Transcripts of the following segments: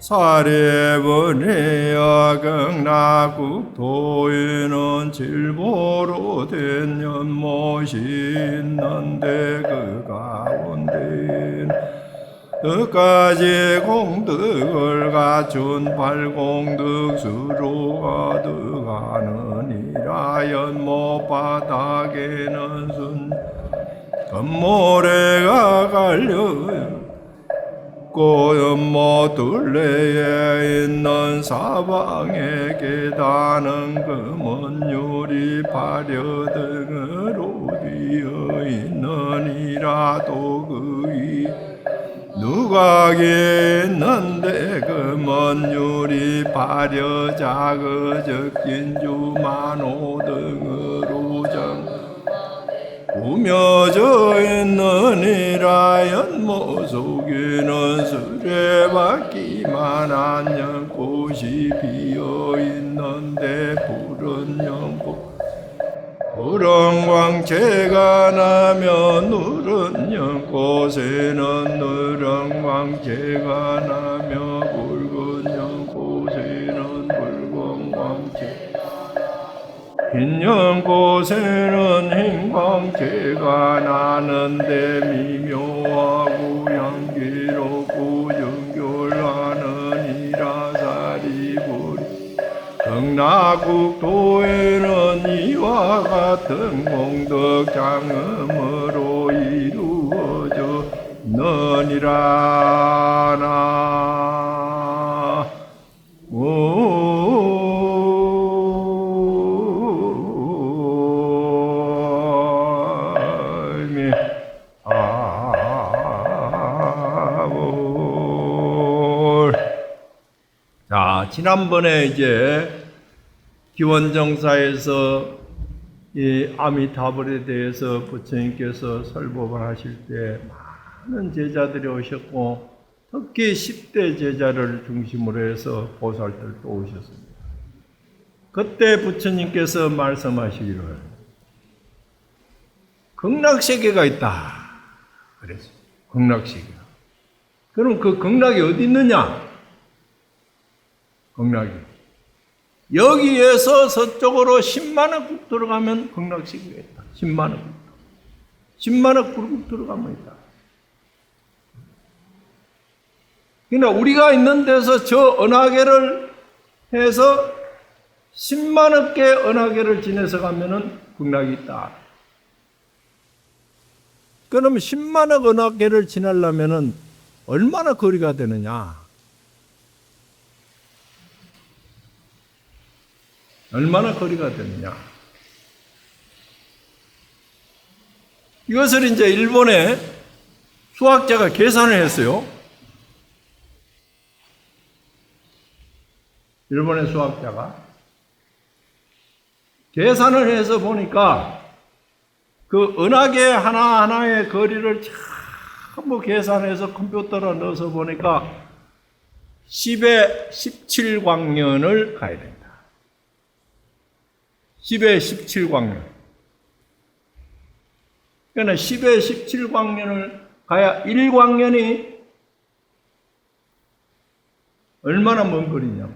사례번이여 경락국토에는 질보로 된 연못이 있는데 그 가운데엔 끝까지 공덕을 갖춘 발공덕수로 가득하느니라. 연못 바닥에는 금모래가 갈려 연못 둘레에 있는 사방에 계단은 금은 유리 발여등으로 되어 있느니라. 또 그이 누각에 있는데 금은 유리 발여 작어적긴 주만호 등으로 꾸며져 있느니라. 연못 속에는 수레바퀴만한 연꽃이 피어 있는데 푸른 연꽃 푸른 광채가 나며 누른 연꽃에는 누른 광채가 나며 붉은 연꽃에는 붉은 광채 흰 연꽃에는 흰 광채가 나는데 미묘하고 향기롭고 정결하느니라. 사리부리 경락국토에는 이와 같은 공덕 장음으로 이루어져 있느니라. 자, 지난번에 이제 기원정사에서 이 아미타불에 대해서 부처님께서 설법을 하실 때 많은 제자들이 오셨고, 특히 10대 제자를 중심으로 해서 보살들도 오셨습니다. 그때 부처님께서 말씀하시기를 극락세계가 있다 그랬어요. 극락세계가. 그럼 그 극락이 어디 있느냐? 극락이 여기에서 서쪽으로 10만억 국토로 가면 극락세계가 있다. 10만억 국토. 10만억 국토로 가면 있다. 그러니까 우리가 있는 데서 저 은하계를 해서 10만억 개 은하계를 지내서 가면은 극락이 있다. 그러면 10만억 은하계를 지나려면은 얼마나 거리가 되느냐? 얼마나 거리가 되느냐? 이것을 이제 일본의 수학자가 계산을 했어요. 일본의 수학자가 계산을 해서 보니까 그 은하계 하나하나의 거리를 전부 계산해서 컴퓨터로 넣어서 보니까 10의 17광년을 가야 된다. 10의 17광년. 그러니까 10의 17광년을 가야 1광년이 얼마나 먼 거리냐.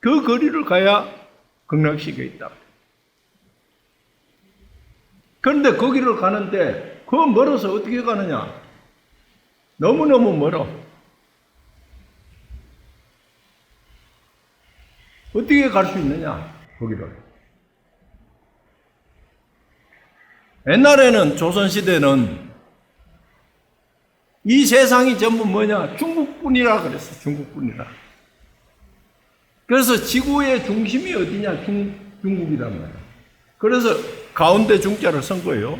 그 거리를 가야 극락세계에 있다. 그런데 거기를 가는데 그 멀어서 어떻게 가느냐? 너무너무 멀어. 어떻게 갈 수 있느냐? 거기를. 옛날에는 조선시대는 이 세상이 전부 뭐냐? 중국뿐이라 그랬어. 중국뿐이라. 그래서 지구의 중심이 어디냐? 중국이란 말이야. 그래서 가운데 중자를 쓴 거예요.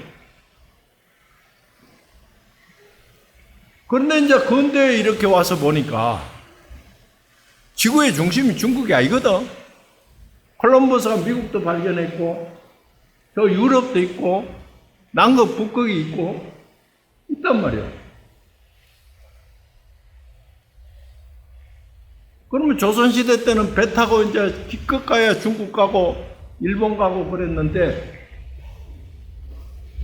그런데 이제 근대에 이렇게 와서 보니까 지구의 중심이 중국이 아니거든. 콜럼버스가 미국도 발견했고, 저 유럽도 있고, 남극, 북극이 있고, 있단 말이야. 그러면 조선시대 때는 배 타고 이제 기껏 가야 중국 가고, 일본 가고 그랬는데,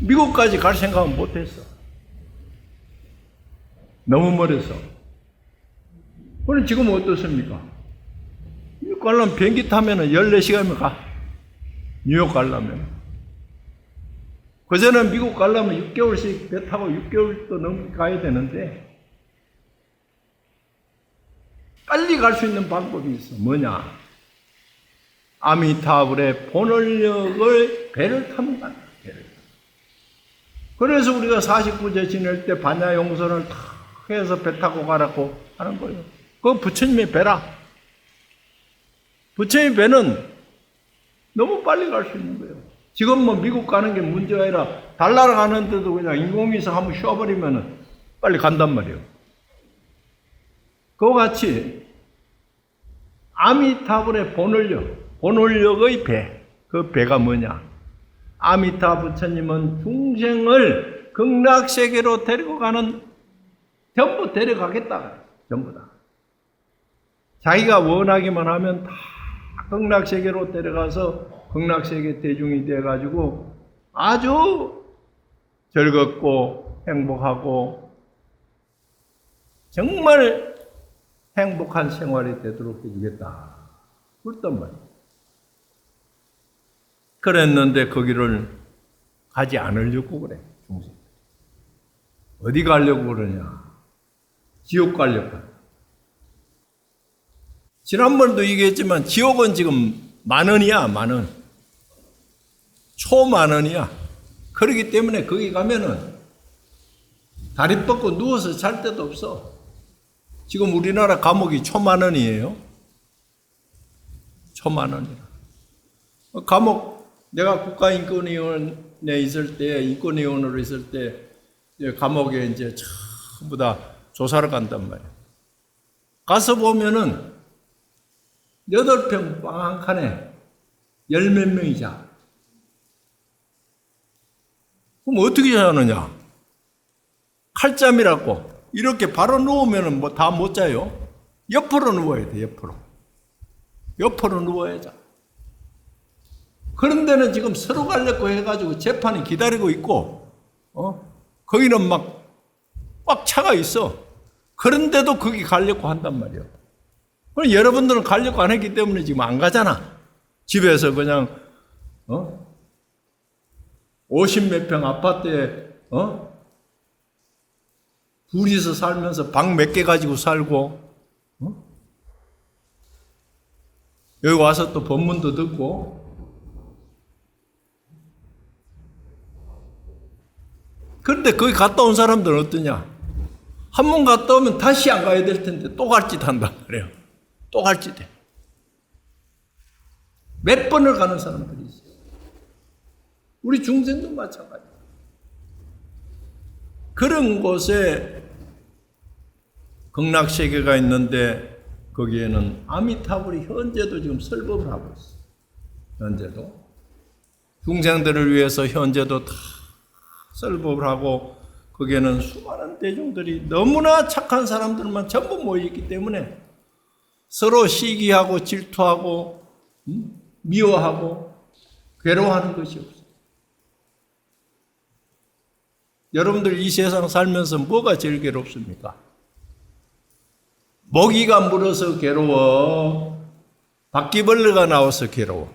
미국까지 갈 생각은 못 했어. 너무 멀어서. 그럼 지금 어떻습니까? 뉴욕 가려면 비행기 타면 14시간이면 가. 뉴욕 가려면. 그전에는 미국 가려면 6개월씩 배 타고 6개월도 넘게 가야 되는데, 빨리 갈 수 있는 방법이 있어. 뭐냐? 아미타불의 본원력을 배를 타면 간다. 배를. 그래서 우리가 49제 지낼 때 반야용선을 탁 해서 배 타고 가라고 하는 거예요. 그거 부처님의 배라. 부처님의 배는 너무 빨리 갈 수 있는 거예요. 지금 뭐 미국 가는 게 문제가 아니라 달나라 가는데도 그냥 인공위성 한번 쉬어버리면 빨리 간단 말이에요. 그와 같이 아미타불의 본원력의 배, 그 배가 뭐냐? 아미타 부처님은 중생을 극락세계로 데리고 가는, 전부 데려가겠다. 전부 다. 자기가 원하기만 하면 다 극락세계로 데려가서 극락세계 대중이 돼가지고 아주 즐겁고 행복하고 정말 행복한 생활이 되도록 해주겠다. 그랬단 말이에요. 그랬는데 거기를 가지 않으려고 그래, 중생. 어디 가려고 그러냐? 지옥 가려고. 지난번에도 얘기했지만 지옥은 지금 10,000원이야, 10,000원. 초10,000원이야. 그렇기 때문에 거기 가면은 다리 뻗고 누워서 잘 데도 없어. 지금 우리나라 감옥이 초10,000원이에요. 초10,000원이라. 감옥, 내가 국가인권위원회에 있을 때, 인권위원으로 있을 때, 감옥에 이제 전부 다 조사를 간단 말이야. 가서 보면은 8평 방 한 칸에 10몇 명이 자. 그럼 어떻게 자느냐? 칼잠이라고. 이렇게 바로 누우면은 뭐 다 못 자요. 옆으로 누워야 돼, 옆으로. 옆으로 누워야 자. 그런 데는 지금 서로 가려고 해가지고 재판이 기다리고 있고, 거기는 꽉 차가 있어. 그런데도 거기 가려고 한단 말이에요. 그럼 여러분들은 가려고 안 했기 때문에 지금 안 가잖아. 집에서 그냥, 50몇 평 아파트에, 둘이서 살면서 방 몇 개 가지고 살고, 여기 와서 또 법문도 듣고, 그런데 거기 갔다 온 사람들은 어떠냐? 한 번 갔다 오면 다시 안 가야 될 텐데 또 갈 짓 한단 말이에요. 또 갈 짓 해. 몇 번을 가는 사람들이 있어요. 우리 중생도 마찬가지예요. 그런 곳에 극락세계가 있는데 거기에는 아미타불이 현재도 지금 설법을 하고 있어요. 현재도. 중생들을 위해서 현재도 다 설법을 하고 거기에는 수많은 대중들이 너무나 착한 사람들만 전부 모여있기 때문에 서로 시기하고 질투하고 미워하고 괴로워하는 것이 없어요. 여러분들 이 세상 살면서 뭐가 제일 괴롭습니까? 모기가 물어서 괴로워. 바퀴벌레가 나와서 괴로워.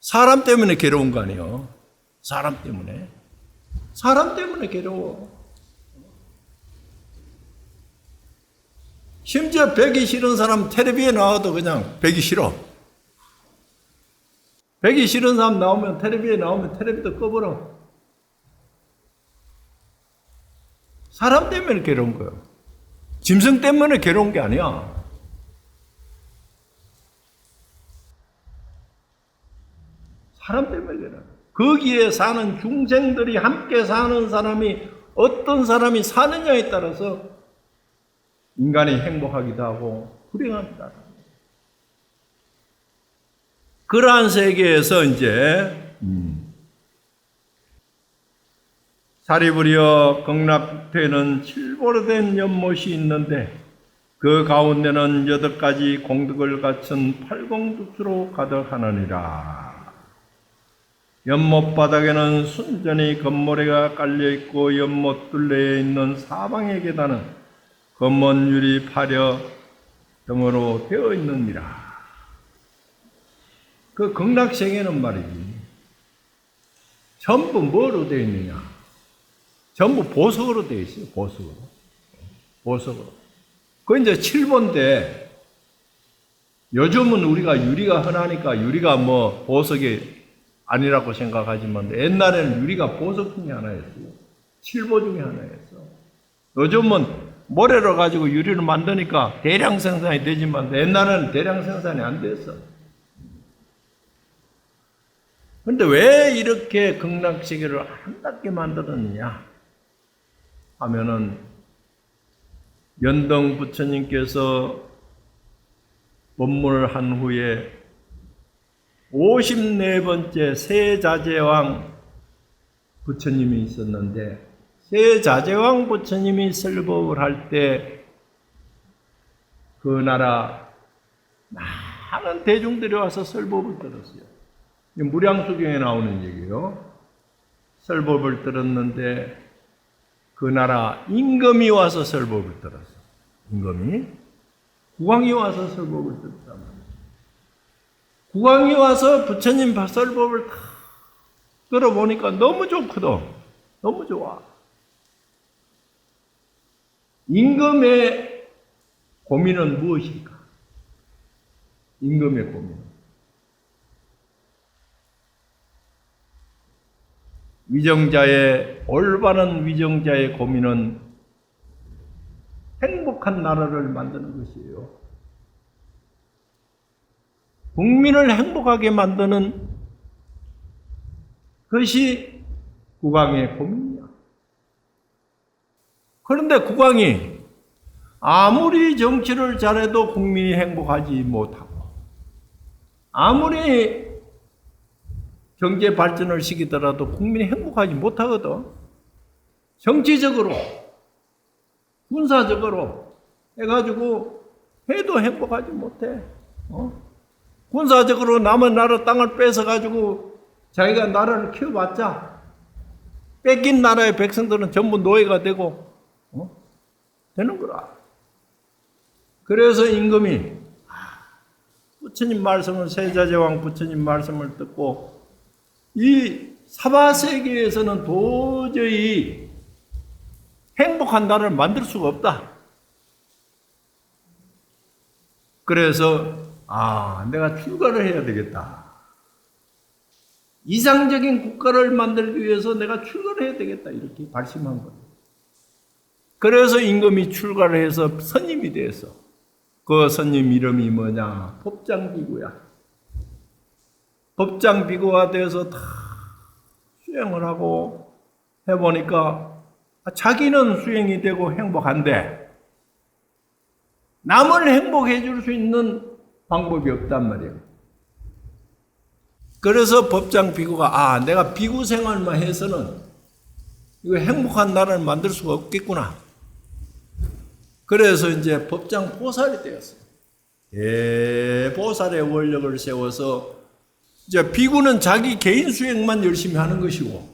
사람 때문에 괴로운 거 아니에요. 사람 때문에. 사람 때문에 괴로워. 심지어 배기 싫은 사람 텔레비에 나와도 그냥 배기 싫어. 배기 싫은 사람 나오면 텔레비에 나오면 텔레비도 꺼버려. 사람 때문에 괴로운 거예요. 짐승 때문에 괴로운 게 아니야. 사람 때문에 괴로워. 거기에 사는 중생들이 함께 사는 사람이 어떤 사람이 사느냐에 따라서 인간이 행복하기도 하고 불행하기도 하고. 그러한 세계에서 이제 사리부리여 극락되는 7보로된 연못이 있는데 그 가운데는 8가지 공덕을 갖춘 8공덕수로 가득하느니라. 연못 바닥에는 순전히 금모래가 깔려있고 연못 둘레에 있는 사방의 계단은 검은 유리 파려 등으로 되어 있느니라. 그 극락세계는 말이지, 전부 뭐로 되어 있느냐? 전부 보석으로 되어 있어요. 보석으로. 그 이제 7번인데, 요즘은 우리가 유리가 흔하니까 유리가 뭐 보석이 아니라고 생각하지만 옛날에는 유리가 보석 중에 하나였어요. 7보 중에 하나였어. 요즘은 모래로 가지고 유리를 만드니까 대량 생산이 되지만 옛날에는 대량 생산이 안 됐어. 근데 왜 이렇게 극락세계를 아름답게 만들었느냐 하면은, 연등 부처님께서 법문을 후에 54번째 세자재왕 부처님이 있었는데, 세자재왕 부처님이 설법을 할 때 그 나라 많은 대중들이 와서 설법을 들었어요. 무량수경에 나오는 얘기예요. 설법을 들었는데 그 나라 임금이 와서 설법을 들었어. 임금이, 국왕이 와서 설법을 들었단 말이에요. 국왕이 와서 부처님 설법을 다 들어보니까 너무 좋거든. 너무 좋아. 임금의 고민은 무엇일까? 임금의 고민은 올바른 위정자의 고민은 행복한 나라를 만드는 것이에요. 국민을 행복하게 만드는 것이 국왕의 고민이야. 그런데 국왕이 아무리 정치를 잘해도 국민이 행복하지 못하고, 아무리 경제 발전을 시키더라도 국민이 행복하지 못하거든. 정치적으로, 군사적으로 해가지고 해도 행복하지 못해. 군사적으로 남의 나라 땅을 뺏어가지고 자기가 나라를 키워봤자 뺏긴 나라의 백성들은 전부 노예가 되고 되는 거라. 그래서 임금이 부처님 말씀을, 세자재왕 부처님 말씀을 듣고 이 사바세계에서는 도저히 행복한 나라를 만들 수가 없다. 그래서 내가 출가를 해야 되겠다. 이상적인 국가를 만들기 위해서 내가 출가를 해야 되겠다. 이렇게 발심한 거예요. 그래서 임금이 출가를 해서 선임이 되었어. 그 선임 이름이 뭐냐? 법장비구야. 법장비구가 되어서 다 수행을 하고 해보니까 자기는 수행이 되고 행복한데 남을 행복해 줄 수 있는 방법이 없단 말이에요. 그래서 법장 비구가 내가 비구 생활만 해서는 이거 행복한 나라를 만들 수가 없겠구나. 그래서 이제 법장 보살이 되었어요. 보살의 원력을 세워서 이제 비구는 자기 개인 수행만 열심히 하는 것이고,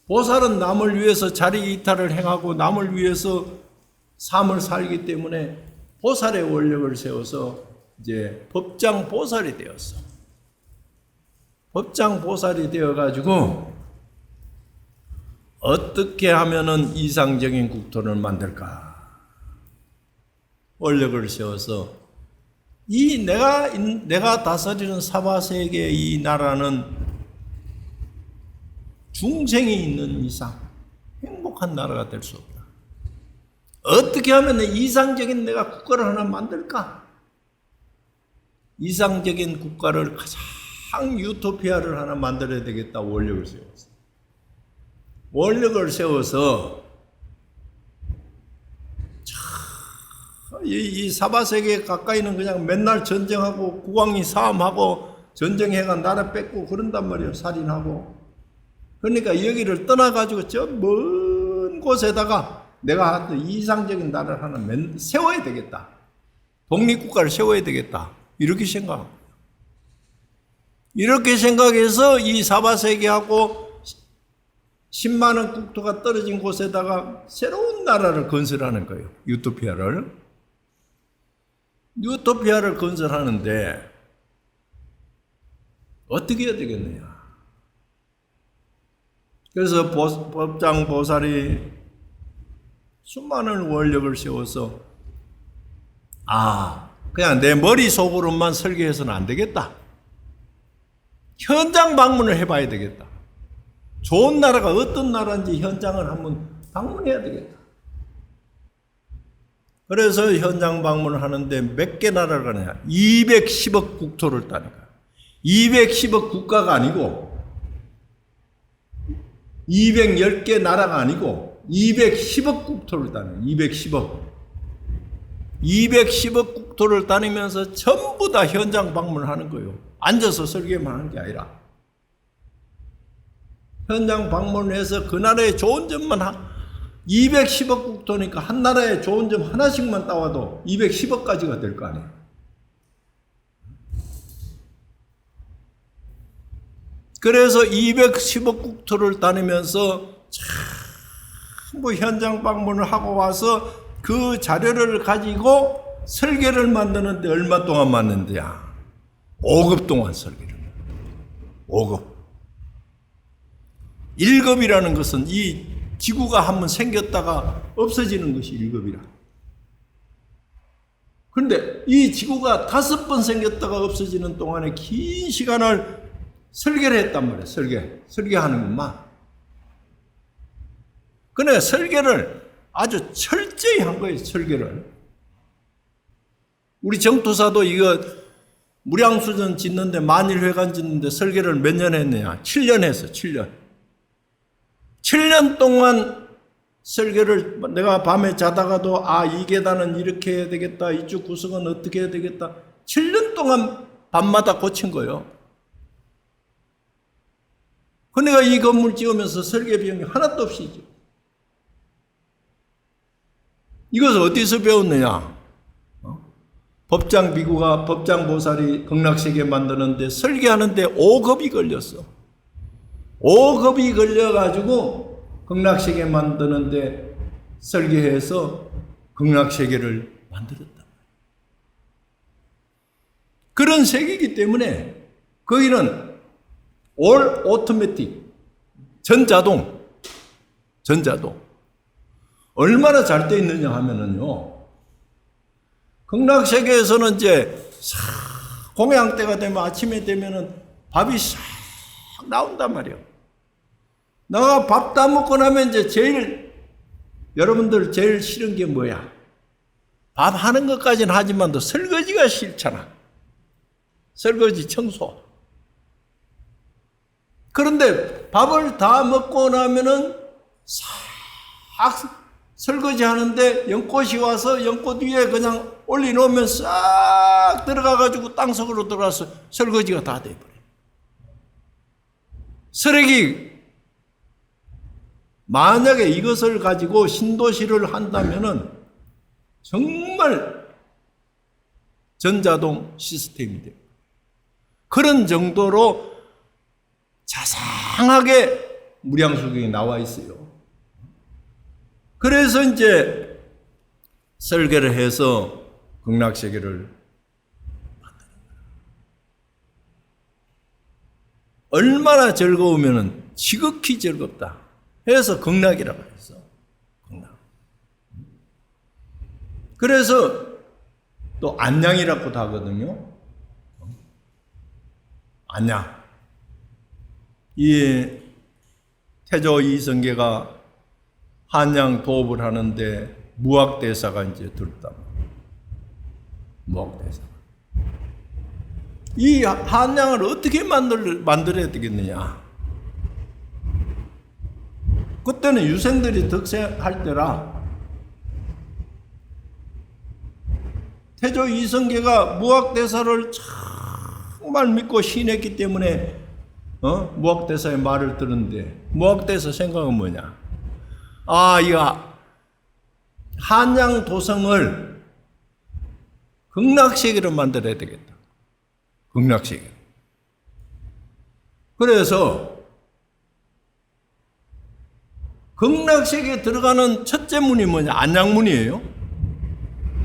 보살은 남을 위해서 자리 이탈을 행하고 남을 위해서 삶을 살기 때문에 보살의 원력을 세워서 이제 법장 보살이 되었어. 법장 보살이 되어가지고 어떻게 하면은 이상적인 국토를 만들까? 원력을 세워서 내가 다스리는 사바세계 이 나라는 중생이 있는 이상 행복한 나라가 될 수 없다. 어떻게 하면 이상적인 내가 국가를 하나 만들까? 이상적인 국가를 가장 유토피아를 하나 만들어야 되겠다. 원력을 세웠어. 원력을 세워서 이 사바세계 가까이는 그냥 맨날 전쟁하고 국왕이 싸움하고 전쟁해가 나라 뺏고 그런단 말이에요. 살인하고. 그러니까 여기를 떠나가지고 저 먼 곳에다가 내가 이상적인 나라를 하나 세워야 되겠다. 독립국가를 세워야 되겠다. 이렇게 생각합니다. 이렇게 생각해서 이 사바세계하고 10만 원 국토가 떨어진 곳에다가 새로운 나라를 건설하는 거예요. 유토피아를 건설하는데 어떻게 해야 되겠느냐. 그래서 법장 보살이 수많은 원력을 세워서 그냥 내 머릿속으로만 설계해서는 안 되겠다. 현장 방문을 해봐야 되겠다. 좋은 나라가 어떤 나라인지 현장을 한번 방문해야 되겠다. 그래서 현장 방문을 하는데 몇 개 나라를 가느냐. 210억 국토를 따니까. 210억 국가가 아니고 210개 나라가 아니고 210억 국토를 따는 210억 국토를 다니면서 전부 다 현장 방문을 하는 거예요. 앉아서 설계만 하는 게 아니라 현장 방문을 해서 그 나라의 좋은 점만 210억 국토니까 한 나라의 좋은 점 하나씩만 따와도 210억까지가 될 거 아니에요. 그래서 210억 국토를 다니면서 전부 현장 방문을 하고 와서 그 자료를 가지고 설계를 만드는데 얼마 동안 만든대야? 5급 동안 설계를. 5급. 1급이라는 것은 이 지구가 한번 생겼다가 없어지는 것이 1급이라. 그런데 이 지구가 5번 생겼다가 없어지는 동안에 긴 시간을 설계를 했단 말이에요. 설계하는 것만. 그러니까 설계를 아주 철저히 한 거예요. 설계를. 우리 정토사도 이거 무량수전 짓는데 만일회관 짓는데 설계를 몇 년 했느냐. 7년 했어. 7년. 7년 동안 설계를 내가 밤에 자다가도 이 계단은 이렇게 해야 되겠다. 이쪽 구석은 어떻게 해야 되겠다. 7년 동안 밤마다 고친 거예요. 그러니까 이 건물 지으면서 설계 비용이 하나도 없이 지어. 이것을 어디서 배웠느냐? 법장 비구가 법장 보살이 극락세계 만드는데 설계하는데 5급이 걸렸어. 5급이 걸려가지고 극락세계 만드는데 설계해서 극락세계를 만들었다. 그런 세계이기 때문에 거기는 올 오토매틱, 전자동. 얼마나 잘 돼 있느냐 하면은요. 극락세계에서는 이제 공양 때가 되면 아침에 되면은 밥이 싹 나온단 말이에요. 내가 밥 다 먹고 나면 이제 여러분들 제일 싫은 게 뭐야? 밥 하는 것까지는 하지만도 설거지가 싫잖아. 설거지 청소. 그런데 밥을 다 먹고 나면은 싹 설거지 하는데 연꽃이 와서 연꽃 위에 그냥 올려놓으면 싹 들어가가지고 땅속으로 들어가서 설거지가 다 돼버려. 쓰레기, 만약에 이것을 가지고 신도시를 한다면은 정말 전자동 시스템이 돼요. 그런 정도로 자상하게 무량수경이 나와 있어요. 그래서 이제 설계를 해서 극락세계를 만드는 거예요. 얼마나 즐거우면은 지극히 즐겁다 해서 극락이라고 했어. 극락. 그래서 또 안양이라고도 하거든요. 안양. 이 태조 이성계가 한양 도읍을 하는데 무학대사가 이제 들었다. 무학대사. 이 한양을 어떻게 만들어야 되겠느냐. 그때는 유생들이 득세할 때라 태조 이성계가 무학대사를 정말 믿고 신했기 때문에 무학대사의 말을 들었는데 무학대사 생각은 뭐냐. 이거 한양 도성을 극락세계로 만들어야 되겠다. 극락세계. 그래서 극락세계에 들어가는 첫째 문이 뭐냐? 안양문이에요.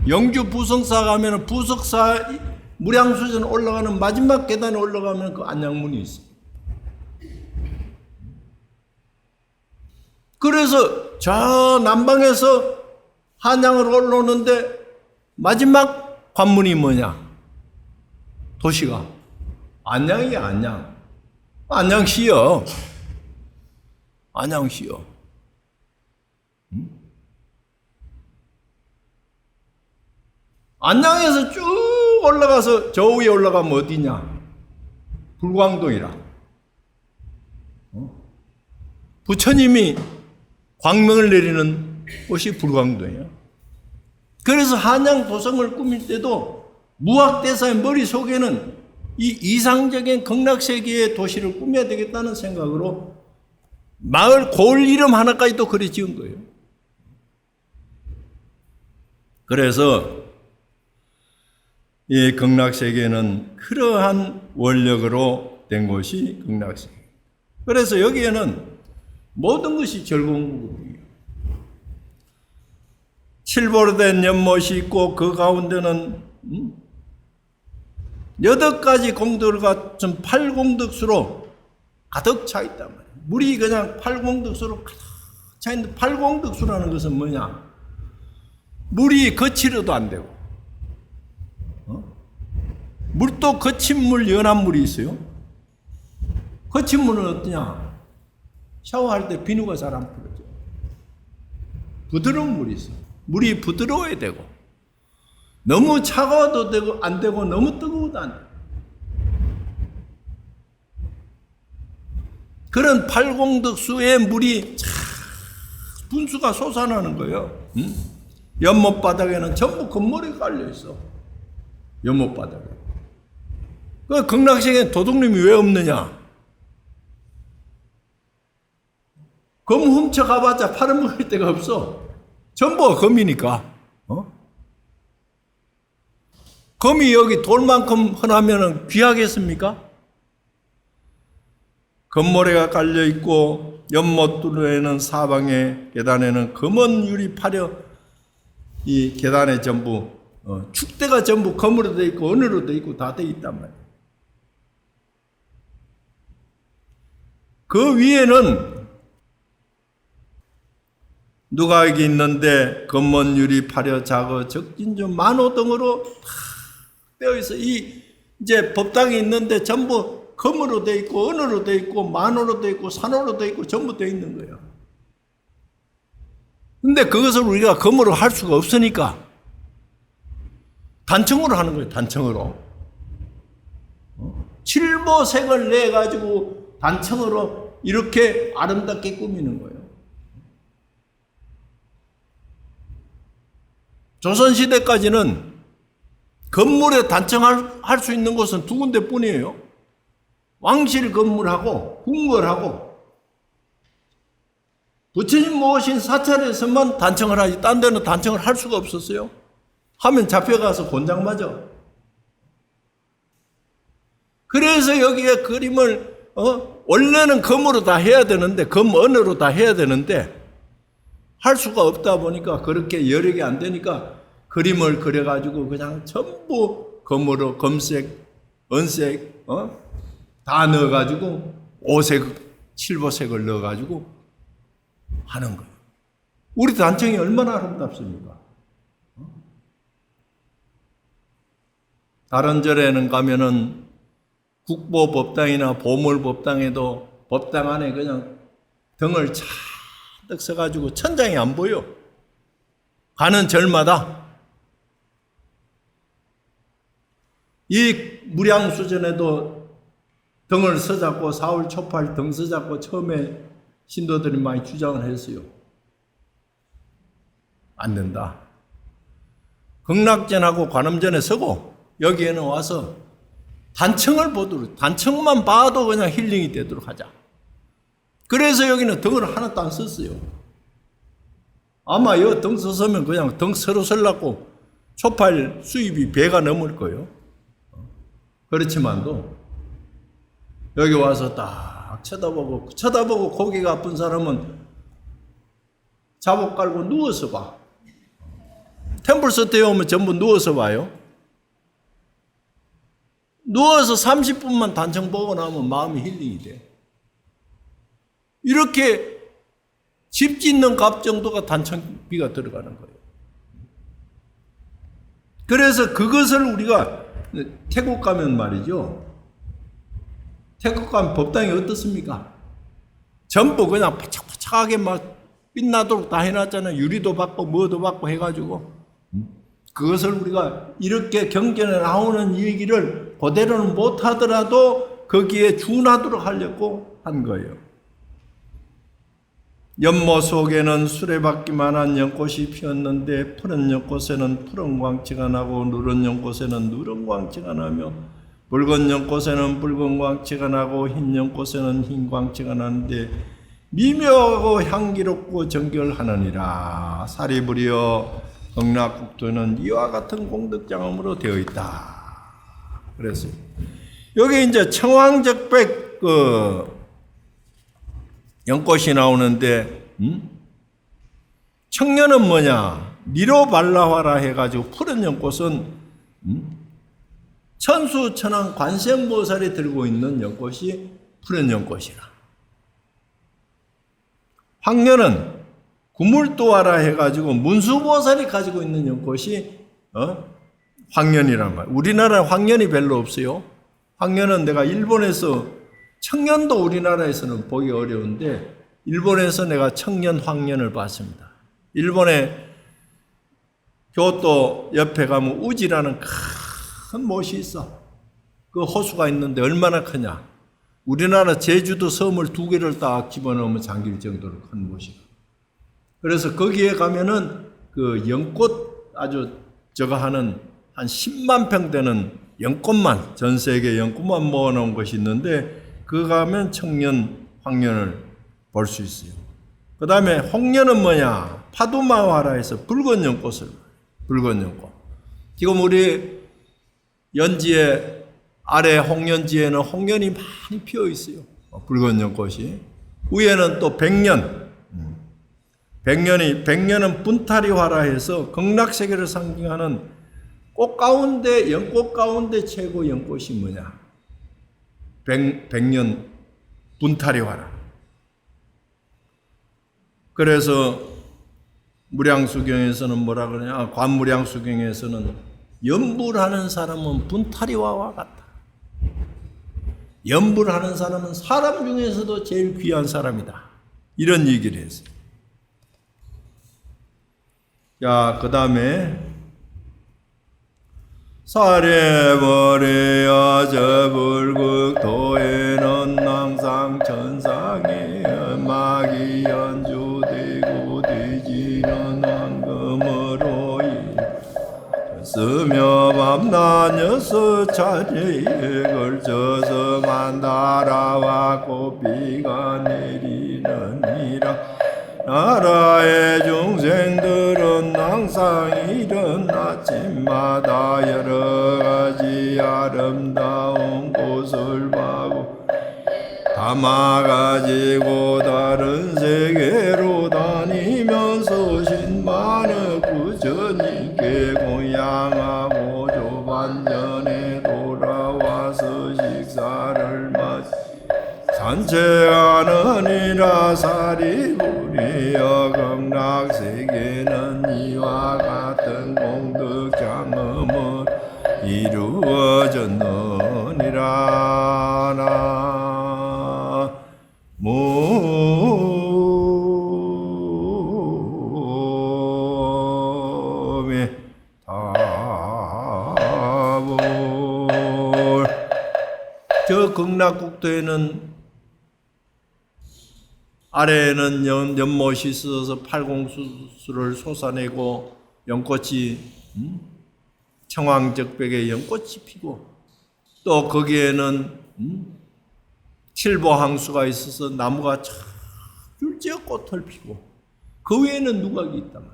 영주 부성사 가면 부석사 무량수전 올라가는 마지막 계단에 올라가면 그 안양문이 있어요. 그래서 저 남방에서 한양으로 올라오는데 마지막 관문이 뭐냐? 도시가 안양이야. 안양. 안양시요. 안양시요. 안양에서 쭉 올라가서 저 위에 올라가면 어디냐? 불광동이라. 부처님이 광명을 내리는 곳이 불광동이에요. 그래서 한양 도성을 꾸밀 때도 무학대사의 머릿속에는 이 이상적인 극락세계의 도시를 꾸며야 되겠다는 생각으로 마을 고을 이름 하나까지도 그래 지은 거예요. 그래서 이 극락세계는 그러한 원력으로 된 것이 극락세계. 그래서 여기에는 모든 것이 절공국이에요. 칠보로 된 연못이 있고 그 가운데는 8가지 공덕을 갖춘 8공덕수로 가득 차 있단 말이에요. 물이 그냥 8공덕수로 가득 차 있는데 8공덕수라는 것은 뭐냐? 물이 거칠어도 안 되고 물도 거친 물, 연한 물이 있어요. 거친 물은 어떠냐? 샤워할 때 비누가 잘 안 풀어져. 부드러운 물이 있어. 물이 부드러워야 되고 너무 차가워도 되고 안 되고 너무 뜨거워도 안 돼. 그런 팔공덕수의 물이 분수가 솟아나는 거예요. 연못 바닥에는 전부 건물이 깔려 있어. 연못 바닥에. 그 극락세계에 도둑님이 왜 없느냐? 검 훔쳐가봤자 팔아먹을 데가 없어. 전부가 검이니까. 검이 여기 돌만큼 흔하면 귀하겠습니까? 검모래가 깔려있고 연못두루에는 사방에 계단에는 검은 유리 파려 이 계단에 전부 축대가 전부 검으로 되어 있고 은으로 되어 있고 다 되어 있단 말이에요. 그 위에는 누가 여기 있는데 검은 유리 파려 작어 적진주 만호 등으로 다 되어 있어. 이제 법당이 있는데 전부 검으로 되어 있고 은으로 되어 있고 만호로 되어 있고 산호로 되어 있고 전부 되어 있는 거예요. 근데 그것을 우리가 검으로 할 수가 없으니까 단청으로 하는 거예요. 단청으로. 칠보색을 내가지고 단청으로 이렇게 아름답게 꾸미는 거예요. 조선시대까지는 건물에 단청할 수 있는 곳은 2군데 뿐이에요. 왕실 건물하고 궁궐하고 부처님 모신 사찰에서만 단청을 하지 딴 데는 단청을 할 수가 없었어요. 하면 잡혀가서 곤장 맞아. 그래서 여기에 그림을 원래는 검으로 다 해야 되는데 검언으로 다 해야 되는데 할 수가 없다 보니까 그렇게 여력이 안 되니까 그림을 그려가지고 그냥 전부 검으로 검색, 은색 다 넣어가지고 오색, 칠보색을 넣어가지고 하는 거예요. 우리 단청이 얼마나 아름답습니까? 다른 절에는 가면은 국보법당이나 보물법당에도 법당 안에 그냥 등을 잔뜩 써가지고 천장이 안 보여. 가는 절마다. 이 무량수전에도 등을 서잡고 사월 초팔 등 서잡고 처음에 신도들이 많이 주장을 했어요. 안 된다. 극락전하고 관음전에 서고 여기에는 와서 단청을 보도록, 단청만 봐도 그냥 힐링이 되도록 하자. 그래서 여기는 등을 하나도 안 썼어요. 아마 이 등 썼으면 그냥 등 서로 설라고 초팔 수입이 배가 넘을 거예요. 그렇지만도 여기 와서 딱 쳐다보고 고개가 아픈 사람은 자복 깔고 누워서 봐. 템플스테이 오면 전부 누워서 봐요. 누워서 30분만 단청 보고 나면 마음이 힐링이 돼. 이렇게 집 짓는 값 정도가 단청비가 들어가는 거예요. 그래서 그것을 우리가 태국 가면 말이죠. 태국 가면 법당이 어떻습니까? 전부 그냥 바짝바짝하게 막 빛나도록 다 해놨잖아요. 유리도 받고 뭐도 받고 해가지고. 그것을 우리가 이렇게 경전에 나오는 얘기를 그대로는 못하더라도 거기에 준하도록 하려고 한 거예요. 연못 속에는 수레바퀴만 한 연꽃이 피었는데 푸른 연꽃에는 푸른 광채가 나고 누런 연꽃에는 누런 광채가 나며 붉은 연꽃에는 붉은 광채가 나고 흰 연꽃에는 흰 광채가 나는데 미묘하고 향기롭고 정결하느니라. 사리부리여 극락국토는 이와 같은 공덕장엄으로 되어 있다. 그래서 여기 이제 청황적백 연꽃이 나오는데 청년은 뭐냐? 니로발라화라 해가지고 푸른 연꽃은 천수천왕 관세음보살이 들고 있는 연꽃이 푸른 연꽃이라. 황년은 구물도화라 해가지고 문수보살이 가지고 있는 연꽃이 황년이란 말이에요. 우리나라에 황년이 별로 없어요. 황년은 내가 일본에서 청년도 우리나라에서는 보기 어려운데 일본에서 내가 청년 황년을 봤습니다. 일본의 교토 옆에 가면 우지라는 큰 못이 있어. 그 호수가 있는데 얼마나 크냐. 우리나라 제주도 섬을 2개를 딱 집어넣으면 잠길 정도로 큰 못이고. 그래서 거기에 가면은 그 연꽃 아주 저거 하는 한 10만 평 되는 연꽃만, 전 세계 연꽃만 모아놓은 것이 있는데 그 가면 청년, 황년을 볼 수 있어요. 그 다음에 홍년은 뭐냐? 파두마화라 해서 붉은 연꽃을, 붉은 연꽃. 지금 우리 연지에 아래 홍연지에는 홍연이 많이 피어 있어요. 붉은 연꽃이. 위에는 또 백년. 백년은 분타리화라 해서 극락세계를 상징하는 꽃 가운데, 연꽃 가운데 최고 연꽃이 뭐냐? 백년 분타리화라. 그래서 무량수경에서는 뭐라 그러냐? 관무량수경에서는 연불하는 사람은 분타리화와 같다. 연불하는 사람은 사람 중에서도 제일 귀한 사람이다. 이런 얘기를 했어요. 자, 그 다음에 사례버리야 저불극도에는 항상 천상에 음악이 연주되고 되지는 황금으로 쓰며 밤낮 6차례에 걸쳐서 만다라와 꽃비가 내리느니라. 나라의 중생들은 항상 이른 아침마다 여러가지 아름다운 꽃을 봐고 담아가지고 다른 세계로 다니면서 신만의 부처님께 공양하고 조반전에 돌아와서 식사를 마치 산책하느니라. 사리부리여 극락세계는 이와 같은 공덕장엄을 이루어졌느니라. 나무미 다불. 저 극락국도에는 아래에는 연못이 있어서 팔공수를 솟아내고 연꽃이 청황적백에 연꽃이 피고 또 거기에는 칠보항수가 있어서 나무가 참 율제어 꽃을 피고 그 위에는 누각이 있단 말이야.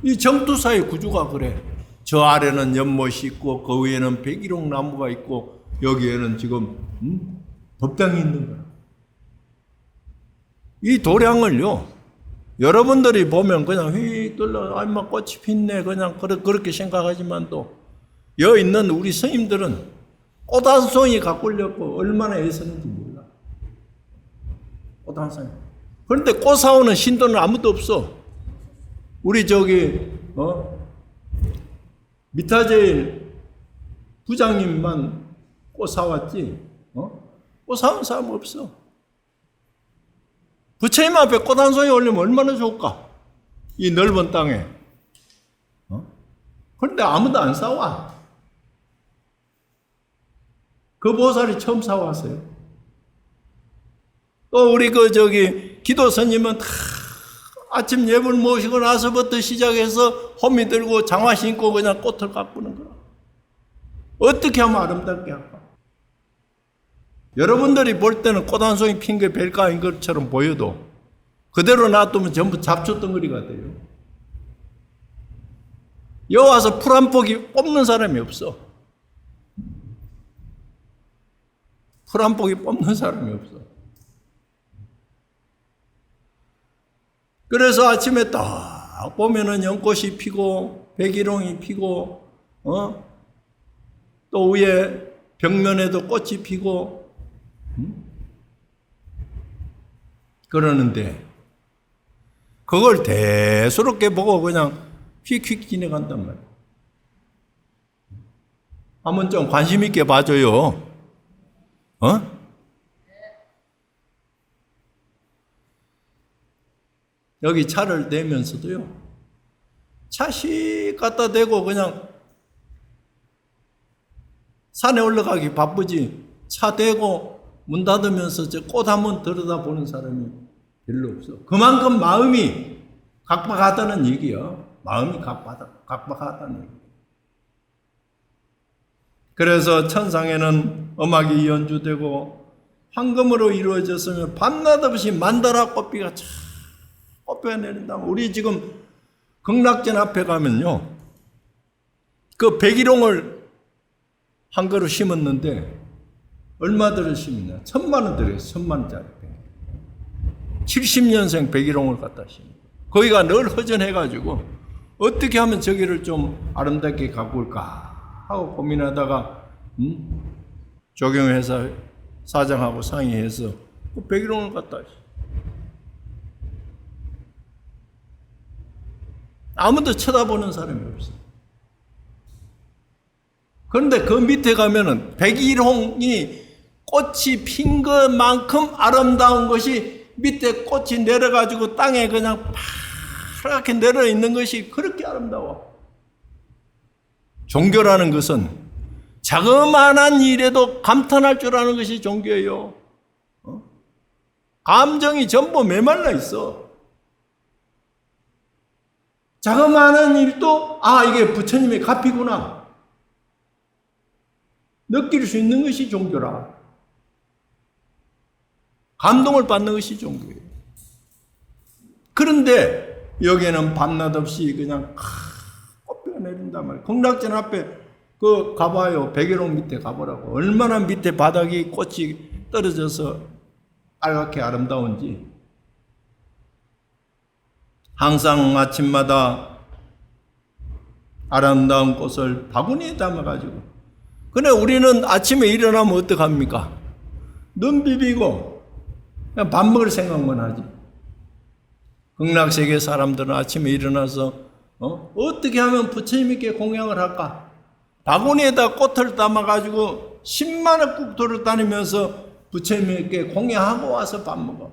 이 정투사의 구조가 그래. 저 아래는 연못이 있고 그 위에는 백일홍 나무가 있고 여기에는 지금 법당이 있는 거야. 이 도량을요, 여러분들이 보면 그냥 휙 둘러, 막 꽃이 핀네, 그냥 그렇게 생각하지만 또, 여기 있는 우리 스님들은 꽃 한 송이 가꾸려고 얼마나 애쓰는지 몰라. 꽃 한 송이. 그런데 꽃 사오는 신도는 아무도 없어. 우리 미타제일 부장님만 꽃 사왔지, 꽃 사온 사람 없어. 부처님 앞에 꽃 한 송이 올리면 얼마나 좋을까? 이 넓은 땅에. 그런데 아무도 안 사와. 그 보살이 처음 사왔어요. 또 우리 기도 스님은 다 아침 예불 모시고 나서부터 시작해서 호미 들고 장화 신고 그냥 꽃을 가꾸는 거야. 어떻게 하면 아름답게 할까? 여러분들이 볼 때는 꽃 한 송이 핀 게 별거 아닌 것처럼 보여도 그대로 놔두면 전부 잡초 덩어리가 돼요. 여기 와서 풀 한 포기 뽑는 사람이 없어. 풀 한 포기 뽑는 사람이 없어. 그래서 아침에 딱 보면은 연꽃이 피고 백일홍이 피고 또 위에 벽면에도 꽃이 피고 그러는데 그걸 대수롭게 보고 그냥 휙휙 지나간단 말이에요. 한번 좀 관심 있게 봐줘요. 여기 차를 대면서도요, 차씩 갖다 대고 그냥 산에 올라가기 바쁘지, 차 대고 문 닫으면서 저 꽃 한번 들여다보는 사람이 별로 없어. 그만큼 마음이 각박하다는 얘기야. 마음이 각박하다는 얘기. 그래서 천상에는 음악이 연주되고 황금으로 이루어졌으면 밤낮 없이 만다라 꽃비가 참 꽃비가 내린다. 우리 지금 극락전 앞에 가면요, 그 백일홍을 한 그루 심었는데 얼마 들여 심었냐? 1,000만 원 들였어. 1,000만 원짜리. 70년생 백일홍을 갖다 심어. 거기가 늘 허전해가지고 어떻게 하면 저기를 좀 아름답게 가꿀까 하고 고민하다가 조경회사 사장하고 상의해서 그 백일홍을 갖다 심어. 아무도 쳐다보는 사람이 없어. 그런데 그 밑에 가면은 백일홍이 꽃이 핀 것만큼 아름다운 것이 밑에 꽃이 내려가지고 땅에 그냥 파랗게 내려 있는 것이 그렇게 아름다워. 종교라는 것은 자그마한 일에도 감탄할 줄 아는 것이 종교예요. 감정이 전부 메말라 있어. 자그마한 일도 이게 부처님의 값이구나 느낄 수 있는 것이 종교라. 감동을 받는 것이 종교예요. 그런데 여기에는 밤낮 없이 그냥 꽃비가 내린단 말이에요. 극락전 앞에 가봐요. 백일홍 밑에 가보라고. 얼마나 밑에 바닥이 꽃이 떨어져서 빨갛게 아름다운지. 항상 아침마다 아름다운 꽃을 바구니에 담아가지고. 근데 우리는 아침에 일어나면 어떡합니까? 눈 비비고 그냥 밥 먹을 생각만 하지. 극락세계 사람들은 아침에 일어나서 어떻게 하면 부처님께 공양을 할까? 바구니에다 꽃을 담아가지고 10만원 국토를 다니면서 부처님께 공양하고 와서 밥 먹어.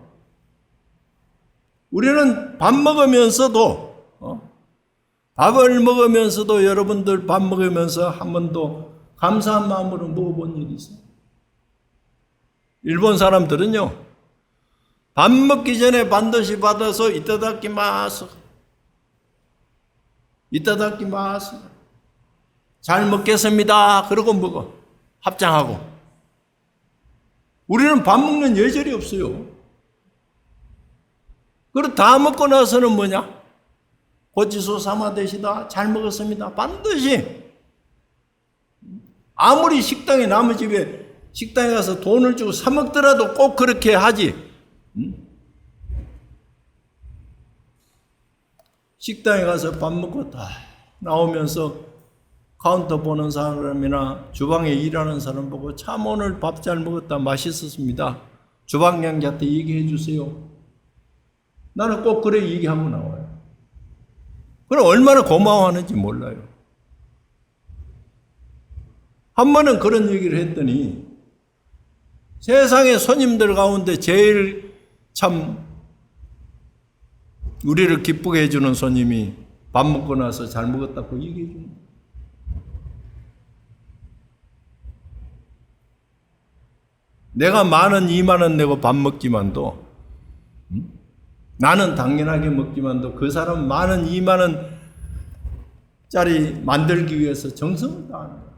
우리는 밥 먹으면서도 밥을 먹으면서도 여러분들 밥 먹으면서 한 번도 감사한 마음으로 먹어본 일이 있어요. 일본 사람들은요, 밥 먹기 전에 반드시 받아서 이타다키마스, 이타다키마스, 잘 먹겠습니다 그러고 먹어. 합장하고. 우리는 밥 먹는 예절이 없어요. 그리고 다 먹고 나서는 뭐냐? 고치소 사마되시다, 잘 먹었습니다. 반드시. 아무리 식당에 남의 집에 식당에 가서 돈을 주고 사 먹더라도 꼭 그렇게 하지. 식당에 가서 밥 먹고 다 나오면서 카운터 보는 사람이나 주방에 일하는 사람 보고 참 오늘 밥 잘 먹었다, 맛있었습니다, 주방장한테 얘기해 주세요. 나는 꼭 그래 얘기하고 나와요. 그럼 얼마나 고마워하는지 몰라요. 한 번은 그런 얘기를 했더니 세상에 손님들 가운데 제일 참 우리를 기쁘게 해주는 손님이 밥 먹고 나서 잘 먹었다고 얘기해 줍니다. 내가 10,000원, 20,000원 내고 밥 먹지만도, 나는 당연하게 먹지만도 그 사람은 10,000원, 20,000원짜리 만들기 위해서 정성을 다하는 거야.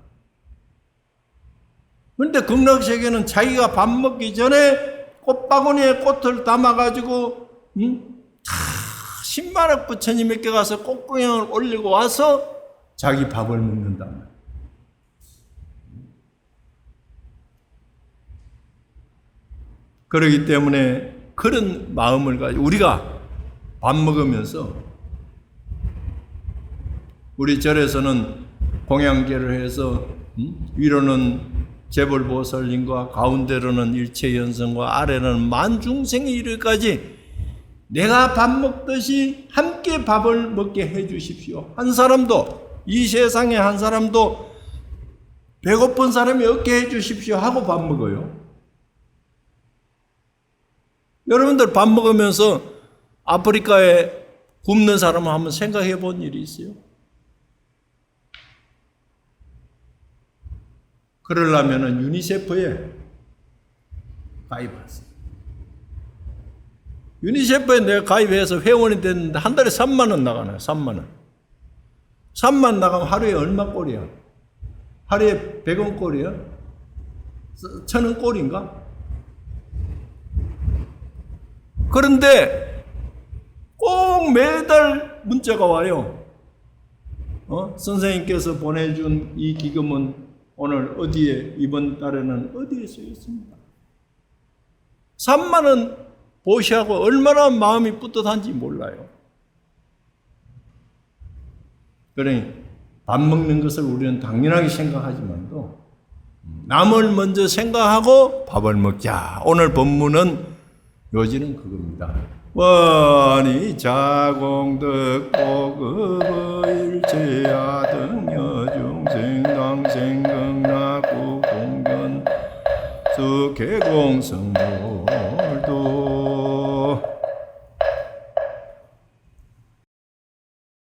그런데 극락세계는 자기가 밥 먹기 전에 꽃바구니에 꽃을 담아가지고 10만원 부처님 몇 개 가서 꽃구녕을 올리고 와서 자기 밥을 먹는단 말이야. 그렇기 때문에 그런 마음을 가지고 우리가 밥 먹으면서, 우리 절에서는 공양제를 해서 위로는 재벌보살님과 가운데로는 일체연성과 아래로는 만중생이 이르기까지 내가 밥 먹듯이 함께 밥을 먹게 해 주십시오. 한 사람도, 이 세상에 한 사람도 배고픈 사람이 없게 해 주십시오 하고 밥 먹어요. 여러분들 밥 먹으면서 아프리카에 굶는 사람을 한번 생각해 본 일이 있어요? 그러려면 유니세프에 가입하세요. 유니세프에 내가 가입해서 회원이 됐는데 한 달에 3만 원 나가나요? 3만 원. 3만 나가면 하루에 얼마 꼴이야? 하루에 100원 꼴이야? 1,000원 꼴인가? 그런데 꼭 매달 문자가 와요. 선생님께서 보내준 이 기금은 오늘 어디에, 이번 달에는 어디에 써 있습니다. 3만 원 보시하고 얼마나 마음이 뿌듯한지 몰라요. 그러니 밥 먹는 것을 우리는 당연하게 생각하지만도 남을 먼저 생각하고 밥을 먹자. 오늘 본문은 요지는 그겁니다. 원이 자공덕 보급의일체야 등여중생 당생극락구 공견 수개공성모